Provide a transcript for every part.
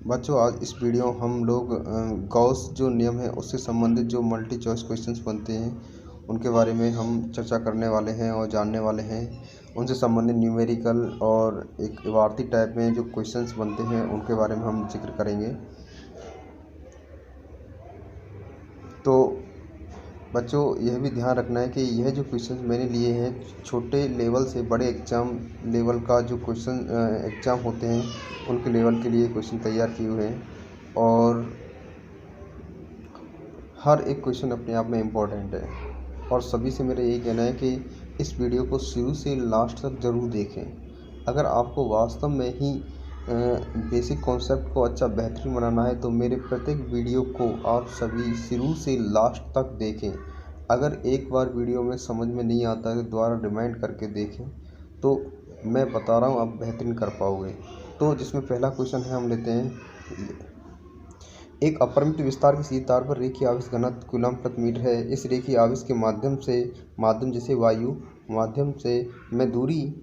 बच्चों आज इस वीडियो हम लोग गॉस जो नियम है उससे संबंधित जो मल्टी चॉइस क्वेश्चंस बनते हैं उनके बारे में हम चर्चा करने वाले हैं और जानने वाले हैं। उनसे संबंधित न्यूमेरिकल और एक इबारती टाइप में जो क्वेश्चंस बनते हैं उनके बारे में हम जिक्र करेंगे। तो बच्चों यह भी ध्यान रखना है कि यह जो क्वेश्चंस मैंने लिए हैं छोटे लेवल से बड़े एग्ज़ाम लेवल का जो क्वेश्चन एग्ज़ाम होते हैं उनके लेवल के लिए क्वेश्चन तैयार किए हुए हैं और हर एक क्वेश्चन अपने आप में इम्पोर्टेंट है। और सभी से मेरा यही कहना है कि इस वीडियो को शुरू से लास्ट तक ज़रूर देखें। अगर आपको वास्तव में ही बेसिक कॉन्सेप्ट को अच्छा बेहतरीन बनाना है तो मेरे प्रत्येक वीडियो को आप सभी शुरू से लास्ट तक देखें। अगर एक बार वीडियो में समझ में नहीं आता है तो दोबारा रिमाइंड करके देखें, तो मैं बता रहा हूँ आप बेहतरीन कर पाओगे। तो जिसमें पहला क्वेश्चन है हम लेते हैं। एक अपरिमित विस्तार की सीधी तार पर रेखीय आवेश घनत्व कूलम प्रति मीटर है। इस रेखीय आवेश के माध्यम जैसे वायु माध्यम से में दूरी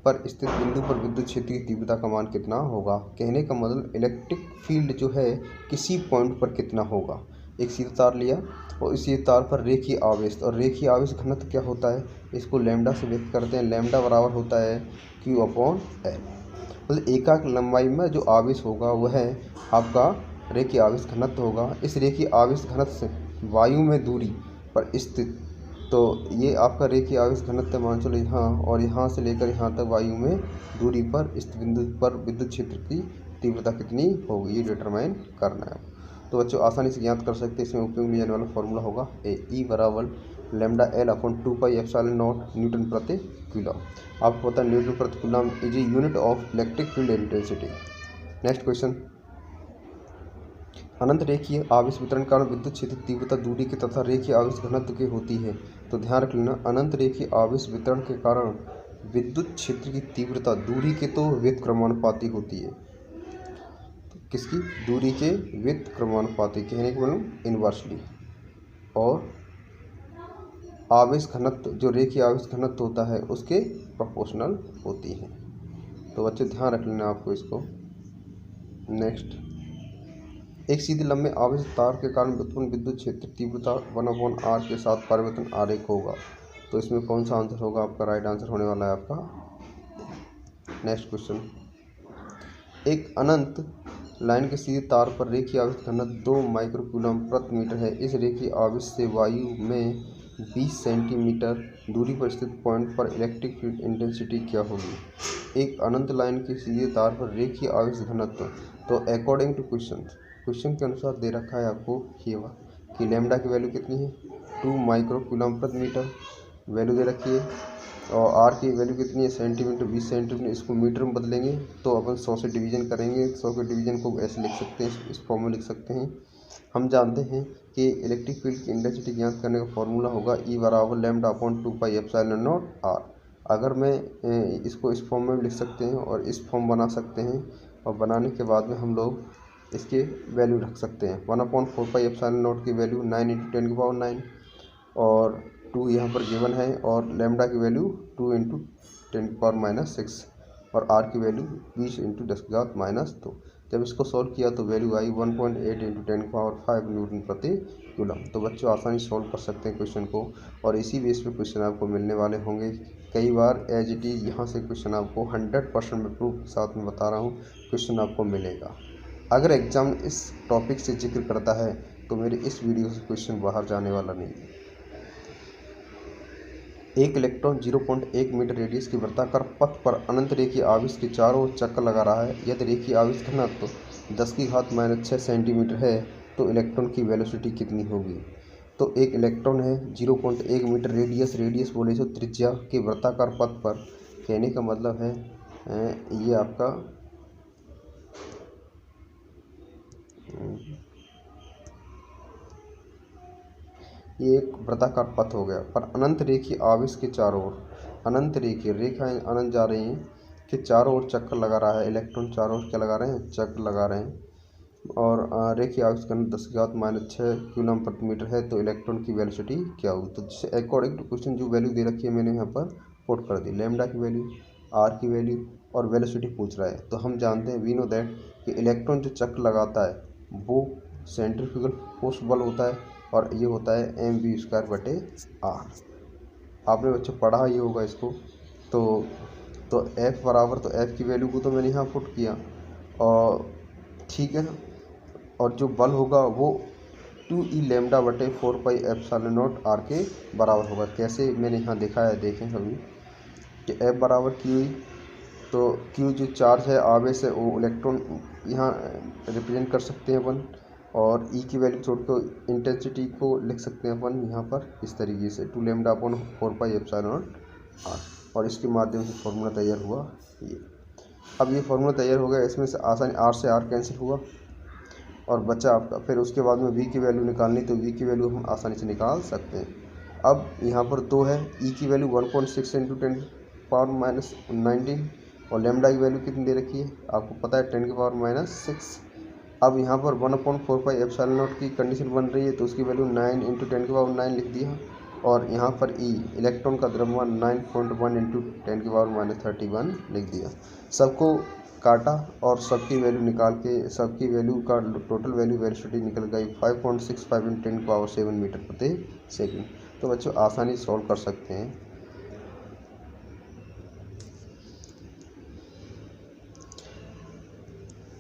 पर स्थित बिंदु पर विद्युत क्षेत्र की तीव्रता का मान कितना होगा। कहने का मतलब इलेक्ट्रिक फील्ड जो है किसी पॉइंट पर कितना होगा। एक सीधा तार लिया और इस सीधी तार पर रेखीय आवेश, और रेखीय आवेश घनत्व क्या होता है, इसको लैम्डा से व्यक्त करते हैं। लैम्डा बराबर होता है Q/L। मतलब एकाक लंबाई में जो आवेश होगा वह आपका रेखीय आवेश घनत्व होगा। इस रेखीय आवेश घनत्व से वायु में दूरी पर स्थित, तो ये आपका रेखीय आवेश घनत्व मान चलो यहाँ, और यहाँ से लेकर यहाँ तक वायु में दूरी पर स्थित बिंदु पर विद्युत क्षेत्र की तीव्रता कितनी होगी, ये डिटरमाइन करना है। तो बच्चों आसानी से ज्ञात कर सकते हैं। इसमें उपयोग लिया जाने वाला फॉर्मूला होगा E बराबर लैम्डा L/2πε0 न्यूटन प्रति कूलम। आपको पता है न्यूटन प्रति coulomb is a unit of electric field intensity. Next question. अनंत रेखीय आवेश वितरण के कारण विद्युत क्षेत्र तीव्रता दूरी के तथा रेखीय आवेश घनत्व की होती है। तो ध्यान रख लेना, अनंत रेखीय आवेश वितरण के कारण विद्युत क्षेत्र की तीव्रता दूरी के तो व्युत्क्रमानुपाती होती है। तो किसकी? दूरी के व्युत्क्रमानुपाती, कहने के मतलब इनवर्सली। और आवेश घनत्व जो रेखीय आवेश घनत्व होता है उसके प्रोपोर्शनल होती है। तो बच्चों ध्यान रख लेना आपको इसको। नेक्स्ट, एक सीधे लंबे आवेश तार के कारण उत्पन्न विद्युत क्षेत्र तीव्रता 1/r के साथ परिवर्तन आरेख होगा। तो इसमें कौन सा आंसर होगा? आपका राइट आंसर होने वाला है आपका। Next question. एक अनंत लाइन के सीधे तार पर रेखीय आवेश घनत्व 2 माइक्रोकूलम प्रति मीटर है। इस रेखीय आवेश से वायु में 20 सेंटीमीटर दूरी पर स्थित पॉइंट पर इलेक्ट्रिक फील्ड इंटेंसिटी क्या होगी। एक अनंत लाइन के सीधे तार पर रेखीय आवेश घनत्व, तो अकॉर्डिंग टू क्वेश्चन के अनुसार दे रखा है आपको ये कि लैम्डा की वैल्यू कितनी है, 2 माइक्रोकूलम प्रति मीटर वैल्यू दे रखी है, और आर की वैल्यू कितनी है, सेंटीमीटर, 20 सेंटीमीटर। इसको मीटर में बदलेंगे तो अपन 100 से डिवीजन करेंगे। 100 के डिवीजन को ऐसे लिख सकते हैं, इस फॉर्म में लिख सकते हैं। हम जानते हैं कि इलेक्ट्रिक फील्ड की इंटेंसिटी ज्ञात करने का फॉर्मूला होगा E बराबर λ/2πε0r। अगर मैं इसको इस फॉर्म में भी लिख सकते हैं और इस फॉर्म बना सकते हैं, और बनाने के बाद में हम लोग इसके वैल्यू रख सकते हैं। 1/4πε0 की वैल्यू 9 × 10⁹ और 2 यहाँ पर गिवन है, और लैम्डा की वैल्यू 2 × 10⁻⁶, और आर की वैल्यू 20 × 10⁻²। जब इसको सॉल्व किया तो वैल्यू आई 1.8 × 10⁵ न्यूटन प्रति कूलम। तो बच्चों आसानी सॉल्व कर सकते हैं क्वेश्चन को, और इसी बेस पे क्वेश्चन आपको मिलने वाले होंगे। कई बार एज इट इज़ यहाँ से क्वेश्चन आपको 100% में प्रूफ के साथ में बता रहा हूँ क्वेश्चन आपको मिलेगा। अगर एग्जाम इस टॉपिक से जिक्र करता है तो मेरे इस वीडियो से क्वेश्चन बाहर जाने वाला नहीं है। एक इलेक्ट्रॉन 0.1 मीटर रेडियस के वृत्ताकार पथ पर अनंत रेखीय आवेश के चारों ओर चक्कर लगा रहा है। यदि रेखीय आवेश घनत्व 10⁻⁶ सेंटीमीटर है तो इलेक्ट्रॉन की वेलोसिटी कितनी होगी। तो एक इलेक्ट्रॉन है 0.1 मीटर रेडियस बोले तो त्रिज्या के वृत्ताकार पथ पर, कहने का मतलब है ये आपका ये एक वृत्ताकार पथ हो गया, पर अनंत रेखीय आवेश के चारों ओर, अनंत रेखीय रेखाएं अनंत जा रही हैं कि चारों ओर चक्कर लगा रहा है। इलेक्ट्रॉन चारों ओर क्या लगा रहे हैं? चक्कर लगा रहे हैं। और रेखीय आवेश घनत्व 10⁻⁶ कूलम प्रति मीटर है, तो इलेक्ट्रॉन की वेलोसिटी क्या होगी। तो जिससे अकॉर्डिंग टू क्वेश्चन जो वैल्यू दे रखी है मैंने यहाँ पर पुट कर दी। लैम्डा की वैल्यू, आर की वैल्यू, और वेलोसिटी पूछ रहा है। तो हम जानते हैं, वी नो दैट, कि इलेक्ट्रॉन जो चक्र लगाता है वो सेंट्रीफ्यूगल फोर्स बल होता है और ये होता है mv²/r। आपने बच्चों पढ़ा ही होगा इसको। तो F बराबर, तो F की वैल्यू को तो मैंने यहाँ पुट किया और ठीक है ना। और जो बल होगा वो 2E λ/4πε0r के बराबर होगा। कैसे, मैंने यहाँ देखा है, देखें सभी कि F बराबर QE, तो Q जो चार्ज है, आवेश है, वो इलेक्ट्रॉन यहाँ रिप्रेजेंट कर सकते हैं अपन, और E की वैल्यू छोड़कर इंटेंसिटी को लिख सकते हैं अपन यहाँ पर इस तरीके से 2λ/4πε0r, और इसके माध्यम से फॉर्मूला तैयार हुआ ये। अब ये फार्मूला तैयार हो गया, इसमें से आसानी R से R कैंसिल हुआ और बचा आपका, फिर उसके बाद में V की वैल्यू निकालनी, तो V की वैल्यू हम आसानी से निकाल सकते हैं। अब यहाँ पर 2 है, E की वैल्यू 1.6 × 10⁻⁹ और लैम्डा की वैल्यू कितनी दे रखी है आपको पता है, 10⁻⁶। अब यहाँ पर 1/4πε0 की कंडीशन बन रही है, तो उसकी वैल्यू 9 × 10⁻9 लिख दिया, और यहाँ पर E इलेक्ट्रॉन का द्रव्यमान 9.1 × 10⁻31 लिख दिया। सबको काटा और सबकी वैल्यू निकाल के, सबकी वैल्यू का टोटल वैल्यू वेलोसिटी निकल गई 5.65 × 10⁻7 मीटर/सेकंड। तो बच्चों आसानी सॉल्व कर सकते हैं।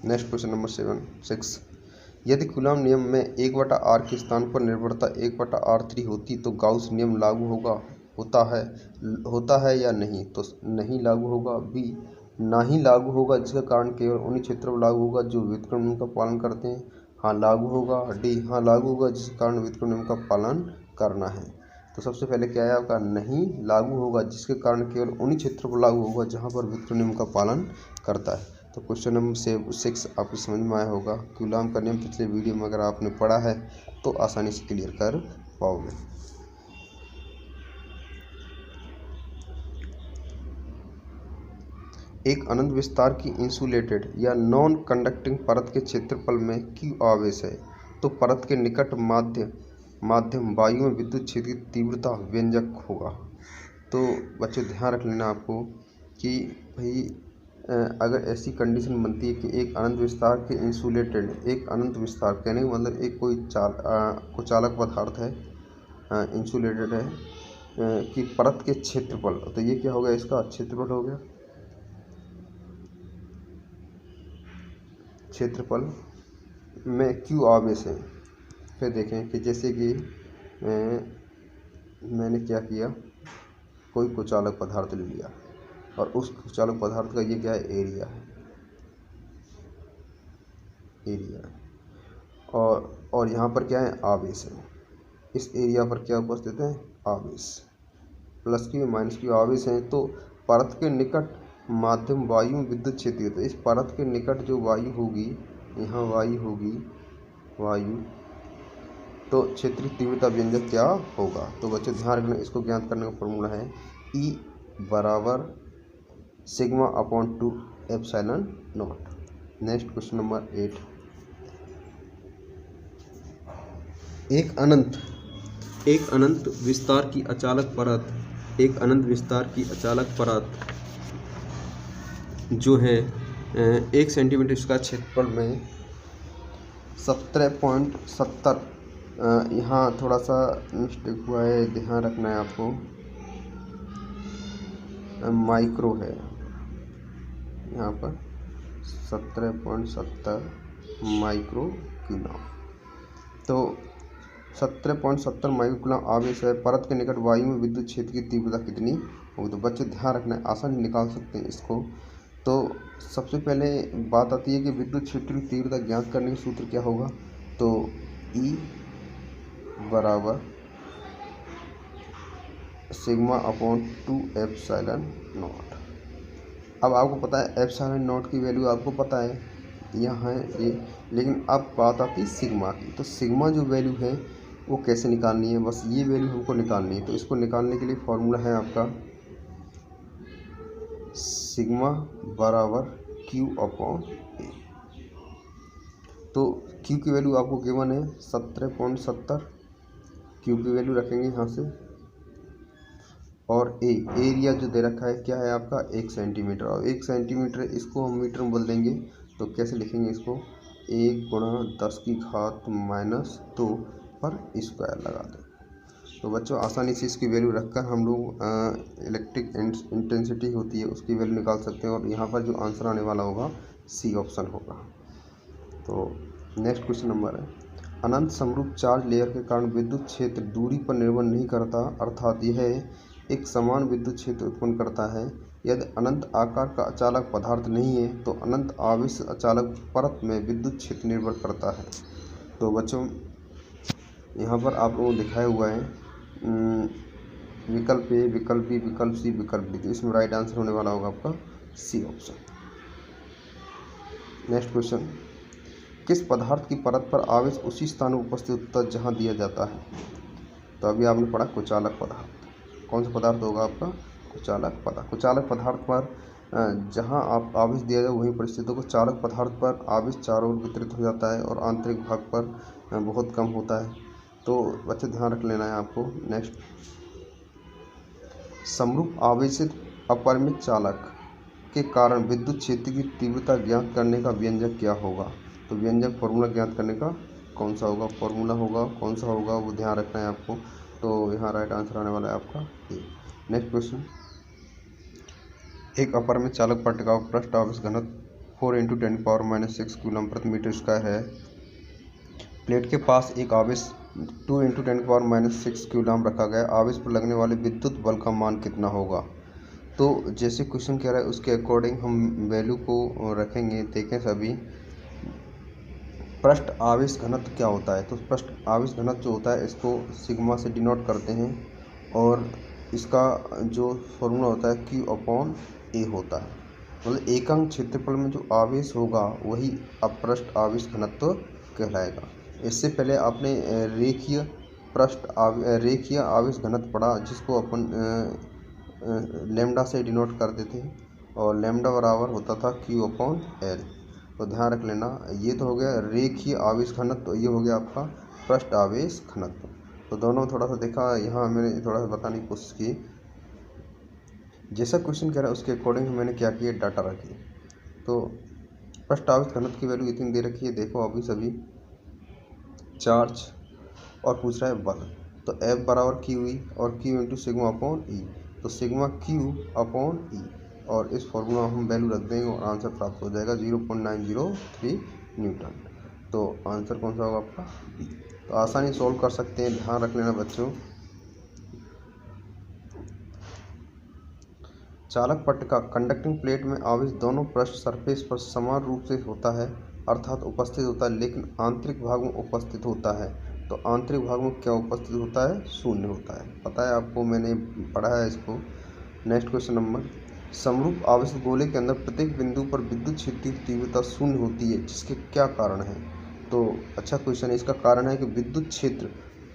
Next question number 6। यदि कूलॉम नियम में 1/r के स्थान पर निर्भरता 1/r3 होती तो गाउस नियम लागू होता है या नहीं? तो नहीं लागू होगा। बी, ना ही लागू होगा, जिसका कारण केवल उन्हीं क्षेत्रों पर लागू होगा जो व्युत्क्रमण नियम का पालन करते हैं। हाँ लागू होगा। डी, हाँ लागू होगा, जिसके कारण व्युत्क्रमण नियम का पालन करना है। तो सबसे पहले क्या है आपका, नहीं लागू होगा, जिसके कारण केवल उन्हीं क्षेत्रों पर लागू होगा जहाँ पर व्युत्क्रमण नियम का पालन करता है। तो क्वेश्चन नंबर 6 आपको समझ में आया होगा। कूलॉम का नियम पिछले वीडियो में अगर आपने पढ़ा है तो आसानी से क्लियर कर पाओगे। एक अनंत विस्तार की इंसुलेटेड या नॉन कंडक्टिंग परत के क्षेत्रफल में Q आवेश है, तो परत के निकट माध्यम वायु में विद्युत क्षेत्र की तीव्रता व्यंजक होगा। तो बच्चों ध्यान रख लेना आपको कि भाई अगर ऐसी कंडीशन बनती है कि एक अनंत विस्तार के इंसुलेटेड, एक अनंत विस्तार कहने का मतलब एक कोई कुचालक पदार्थ है, इंसुलेटेड है कि परत के क्षेत्रफल, तो ये क्या हो गया, इसका क्षेत्रफल हो गया, क्षेत्रफल में Q आवेश है। फिर देखें कि जैसे कि मैंने क्या किया, कोई कुचालक पदार्थ ले लिया और उस कुचालक पदार्थ का ये क्या है, एरिया है, और यहाँ पर क्या है, आवेश है। इस एरिया पर क्या उपस्थित है, आवेश, प्लस Q माइनस Q आवेश है। तो परत के निकट माध्यम वायु में विद्युत क्षेत्र, तो इस परत के निकट जो वायु होगी, यहाँ वायु होगी, तो क्षेत्रीय तीव्रता व्यंजक क्या होगा। तो बच्चों ध्यान रखना, इसको ज्ञात करने का फॉर्मूला है E बराबर σ/2ε0। Next question number 8। एक अनंत विस्तार की अचालक परत, जो है 1 सेंटीमीटर इसका क्षेत्रफल में 17.70, यहाँ थोड़ा सा मिस्टेक हुआ है, ध्यान रखना है आपको, माइक्रो है यहाँ पर 17.70 माइक्रो कूलॉम। तो 17.70 माइक्रो कूलॉम आवेश है, परत के निकट वायु में विद्युत क्षेत्र की तीव्रता कितनी होगी। तो बच्चे ध्यान रखना है, आसानी निकाल सकते हैं इसको। तो सबसे पहले बात आती है कि विद्युत क्षेत्र की तीव्रता ज्ञात करने का सूत्र क्या होगा। तो E बराबर σ/2ε0। अब आपको पता है ε0 की वैल्यू आपको पता है यहाँ है ये, लेकिन अब बात आती है सिग्मा की। तो सिग्मा जो वैल्यू है वो कैसे निकालनी है, बस ये वैल्यू हमको निकालनी है। तो इसको निकालने के लिए फॉर्मूला है आपका सिग्मा बराबर Q/A। तो Q की वैल्यू आपको गिवन है 17.70, Q की वैल्यू रखेंगे यहाँ से और एरिया जो दे रखा है क्या है आपका 1 सेंटीमीटर, और 1 सेंटीमीटर इसको हम मीटर में बदल देंगे तो कैसे लिखेंगे इसको 1 गुणा 10 की घात -2 पर स्क्वायर लगा दें। तो बच्चों आसानी से इसकी वैल्यू रखकर हम लोग इलेक्ट्रिक इंटेंसिटी होती है उसकी वैल्यू निकाल सकते हैं, और यहाँ पर जो आंसर आने वाला होगा सी ऑप्शन होगा। तो नेक्स्ट क्वेश्चन नंबर है, अनंत समरूप चार्ज लेयर के कारण विद्युत क्षेत्र दूरी पर निर्भर नहीं करता, अर्थात यह एक समान विद्युत क्षेत्र उत्पन्न करता है। यदि अनंत आकार का अचालक पदार्थ नहीं है तो अनंत आवेश अचालक परत में विद्युत क्षेत्र निर्भर करता है। तो बच्चों यहाँ पर आप लोगों को दिखाया हुआ है विकल्प ए, विकल्प बी, विकल्प सी, विकल्प डी। तो इसमें राइट आंसर होने वाला होगा आपका सी ऑप्शन। नेक्स्ट क्वेश्चन, किस पदार्थ की परत पर आवेश उसी स्थान पर उपस्थित होता है जहाँ दिया जाता है। तो अभी आपने पढ़ा कुचालक पदार्थ। कौन सा पदार्थ होगा आपका कुचालक पदार्थ। कुचालक पदार्थ पर जहाँ आप आवेश दिया जाए वहीं पर स्थित होगा। चालक पदार्थ पर आवेश चारों ओर वितरित हो जाता है और आंतरिक भाग पर बहुत कम होता है। तो बच्चे ध्यान रख लेना है आपको। नेक्स्ट, समरूप आवेशित अपरिमित चालक के कारण विद्युत क्षेत्र की तीव्रता ज्ञात करने का व्यंजक क्या होगा। तो व्यंजक फॉर्मूला ज्ञात करने का कौन सा होगा, फॉर्मूला होगा कौन सा होगा वो ध्यान रखना है आपको। तो यहाँ राइट आंसर आने वाला है आपका ए। नेक्स्ट क्वेश्चन, एक अपरिमित चालक पट्टिका का पृष्ठ आवेश घनत्व 4 × 10⁻⁻6 कूलम प्रति मीटर स्क्वायर है। प्लेट के पास एक आवेश 2 × 10⁻⁻6 कूलम रखा गया। आवेश पर लगने वाले विद्युत बल का मान कितना होगा। तो जैसे क्वेश्चन कह रहा है उसके अकॉर्डिंग हम वैल्यू को रखेंगे। देखें सभी, पृष्ठ आवेश घनत्व क्या होता है। तो पृष्ठ आवेश घनत्व जो होता है इसको सिग्मा से डिनोट करते हैं, और इसका जो फॉर्मूला होता है Q/A होता है। मतलब एकांक क्षेत्रफल में जो आवेश होगा वही अपृष्ठ आवेश घनत्व कहलाएगा। इससे पहले आपने रेखीय आवेश घनत्व पढ़ा, जिसको अपन लैम्डा से डिनोट करते थे, और लैम्डा बराबर होता था Q/L। तो ध्यान रख लेना, ये तो हो गया रेखीय आवेश घनत्व, तो ये हो गया आपका पृष्ठ आवेश घनत्व। तो दोनों थोड़ा सा देखा, यहाँ मैंने थोड़ा सा बताने की कोशिश की। जैसा क्वेश्चन कह रहा है उसके अकॉर्डिंग मैंने क्या किया, डाटा रखी। तो पृष्ठ आवेश घनत्व की वैल्यू इतनी दे रखी है, देखो अभी सभी चार्ज, और पूछ रहा है बल। तो F बराबर Q हुई और Q × σ/E। तो सिग्मा Q/E, और इस फॉर्मूला हम वैल्यू रख देंगे और आंसर प्राप्त हो जाएगा 0.903 न्यूटन। तो आंसर कौन सा होगा आपका बी। तो आसानी सॉल्व कर सकते हैं, ध्यान रख लेना बच्चों। चालक पट्टिका कंडक्टिंग प्लेट में आवेश दोनों पृष्ठ सरफेस पर समान रूप से होता है, अर्थात उपस्थित होता है, लेकिन आंतरिक भाग में उपस्थित होता है। तो आंतरिक भाग में क्या उपस्थित होता है, शून्य होता है। पता है आपको, मैंने पढ़ा है इसको। नेक्स्ट क्वेश्चन नंबर, समरूप आवेशित गोले के अंदर प्रत्येक बिंदु पर विद्युत क्षेत्र की तीव्रता शून्य होती है, जिसके क्या कारण है। तो अच्छा क्वेश्चन है। इसका कारण है कि विद्युत क्षेत्र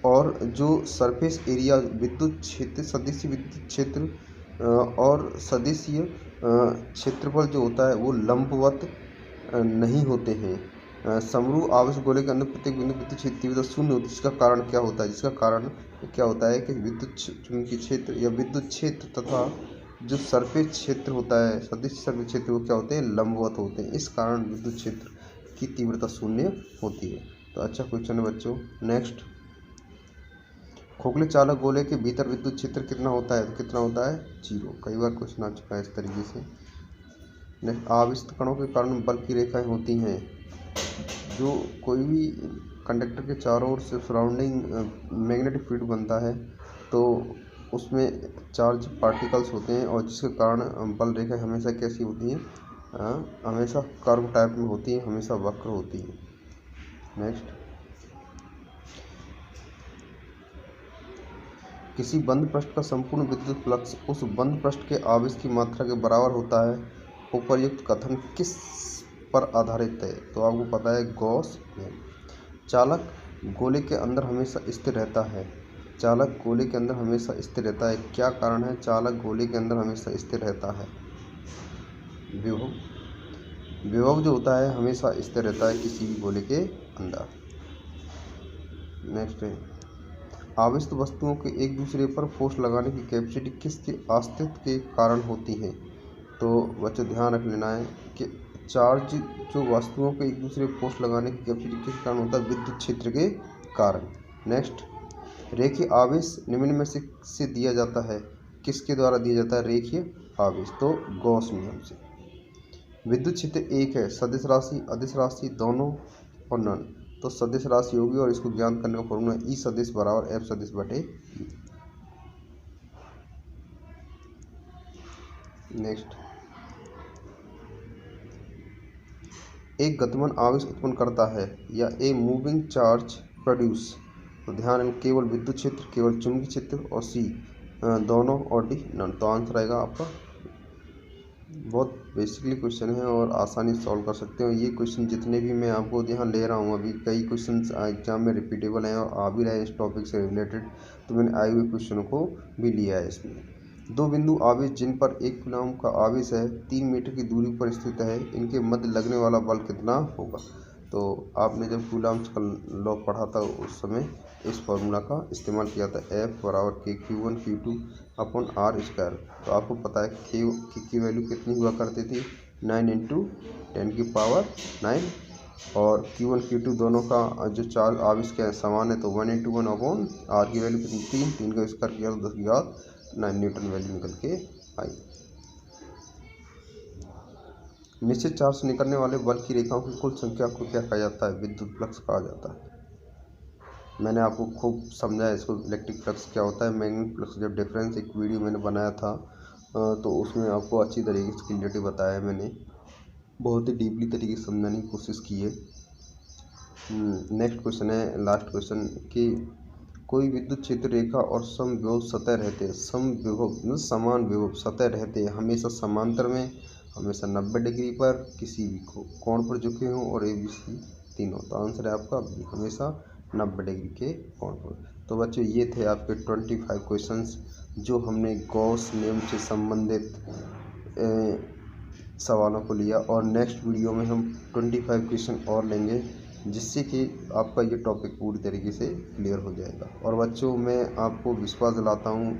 और जो सरफेस एरिया विद्युत क्षेत्र सदिशीय विद्युत क्षेत्र और सदिशीय क्षेत्रफल जो होता है वो लंबवत नहीं होते हैं। समरूप आवेशित गोले के अंदर प्रत्येक बिंदु विद्युत क्षेत्र तीव्रता शून्य होती है। जिसका कारण क्या होता है, जिसका कारण क्या होता है कि विद्युत चुंबकीय क्षेत्र या विद्युत क्षेत्र तथा जो सरफेस क्षेत्र होता है, सदिश सरफेस क्षेत्र, वो क्या होते हैं, लंबवत होते हैं। इस कारण विद्युत क्षेत्र की तीव्रता शून्य होती है। तो अच्छा क्वेश्चन है बच्चों। नेक्स्ट, खोखले चालक गोले के भीतर विद्युत क्षेत्र कितना होता है। तो कितना होता है, 0। कई बार क्वेश्चन आ चुका है इस तरीके से। नेक्स्ट, आवेशित कणों के कारण बल की रेखाएं होती हैं। जो कोई भी कंडक्टर के चारों ओर से सराउंडिंग मैग्नेटिक फील्ड बनता है, तो उसमें चार्ज पार्टिकल्स होते हैं, और जिसके कारण बल रेखाएं हमेशा कैसी होती हैं, हमेशा कर्व टाइप में होती हैं, हमेशा वक्र होती हैं। नेक्स्ट, किसी बंद पृष्ठ का संपूर्ण विद्युत फ्लक्स उस बंद पृष्ठ के आवेश की मात्रा के बराबर होता है। उपर्युक्त कथन किस पर आधारित है। तो आपको पता है गॉस नियम। चालक गोले के अंदर हमेशा स्थिर रहता है। चालक गोले के अंदर हमेशा स्थिर रहता है। क्या कारण है चालक गोले के अंदर हमेशा स्थिर रहता है। विभव जो होता है हमेशा स्थिर रहता है किसी भी गोले के अंदर। नेक्स्ट है, आवेशित वस्तुओं के एक दूसरे पर फोर्स लगाने की कैपेसिटी किसके अस्तित्व के कारण होती है? तो बच्चों ध्यान रख लेना है कि चार्ज जो वस्तुओं के एक दूसरे पर फोर्स लगाने की कैपेसिटी किस कारण होता है? विद्युत क्षेत्र के कारण। नेक्स्ट, रेखीय आवेश निम्न में से दिया जाता है, किसके द्वारा दिया जाता है रेखीय आवेश? तो गॉस नियम से। विद्युत क्षेत्र एक है, सदिश राशि, अदिश राशि, दोनों और नन। तो सदिश राशि होगी और इसको ज्ञात करने का फॉर्मूला ई सदिश बराबर एफ सदिश बटे यू। नेक्स्ट, एक गतिमान आवेश उत्पन्न करता है या ए मूविंग चार्ज प्रोड्यूस। तो ध्यान रखें, केवल विद्युत क्षेत्र, केवल चुंबकीय क्षेत्र और सी दोनों और डी नन। तो आंसर आएगा आपका। बहुत बेसिकली क्वेश्चन है और आसानी से सॉल्व कर सकते हो। ये क्वेश्चन जितने भी मैं आपको यहाँ ले रहा हूँ, अभी कई क्वेश्चन एग्जाम में रिपीटेबल हैं और आ भी रहे हैं इस टॉपिक से रिलेटेड, तो मैंने आए हुए क्वेश्चनों को भी लिया है इसमें। दो बिंदु आवेश जिन पर 1 कूलम्ब का आवेश है 3 मीटर की दूरी पर स्थित है, इनके मध्य लगने वाला बल कितना होगा? तो आपने जब कूलम्ब का लॉ पढ़ा था उस समय इस फॉर्मूला का इस्तेमाल किया था, F बराबर के Q1 Q2 upon R square. तो आपको पता है की वैल्यू कितनी हुआ करती थी? 9 × 10⁹ और Q1 Q2 दोनों का जो चार्ज आवेश के समान है, तो 1 × 1 अपॉन R की वैल्यू कितनी? 3 का स्क्वायर किया तो 10⁹ न्यूटन वैल्यू निकल के आई। निश्चित चार्ज से निकलने वाले बल की रेखाओं की कुल संख्या को क्या कहा जाता है? विद्युत फ्लक्स कहा जाता है। मैंने आपको खूब समझाया इसको, इलेक्ट्रिक फ्लक्स क्या होता है, मैग्नेटिक फ्लक्स जब डिफरेंस एक वीडियो मैंने बनाया था तो उसमें आपको अच्छी तरीके से क्लियरली बताया है। मैंने बहुत ही डीपली तरीके से समझाने की कोशिश की है। नेक्स्ट क्वेश्चन है, लास्ट क्वेश्चन, कि कोई विद्युत क्षेत्र रेखा और समविभव सतह रहते हैं, समविभव समान विभव सतह रहते हैं, हमेशा समांतर में, हमेशा 90 डिग्री पर किसी भी कोण पर झुके हों और ABC तीनों। तो आंसर है आपका बी, हमेशा 90 डिग्री के कोण पर। तो बच्चों ये थे आपके 25 क्वेश्चंस जो हमने गॉस नियम से संबंधित सवालों को लिया, और नेक्स्ट वीडियो में हम 25 क्वेश्चन और लेंगे जिससे कि आपका ये टॉपिक पूरी तरीके से क्लियर हो जाएगा। और बच्चों मैं आपको विश्वास दिलाता हूँ,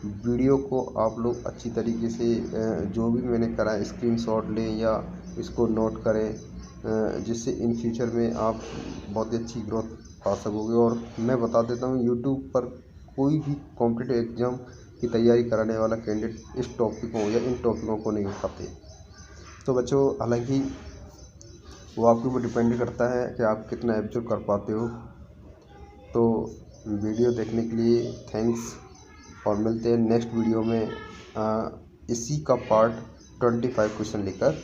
वीडियो को आप लोग अच्छी तरीके से जो भी मैंने करा स्क्रीनशॉट लें या इसको नोट करें, जिससे इन फ्यूचर में आप बहुत ही अच्छी ग्रोथ पा सकोगे। और मैं बता देता हूँ, यूट्यूब पर कोई भी कॉम्पिटिटिव एग्ज़ाम की तैयारी कराने वाला कैंडिडेट इस टॉपिकों या इन टॉपिकों को नहीं उठाते। तो बच्चों हालांकि वो आपके ऊपर डिपेंड करता है कि आप कितना एब्जॉर्व कर पाते हो। तो वीडियो देखने के लिए थैंक्स, और मिलते हैं नेक्स्ट वीडियो में इसी का पार्ट 25 क्वेश्चन लेकर।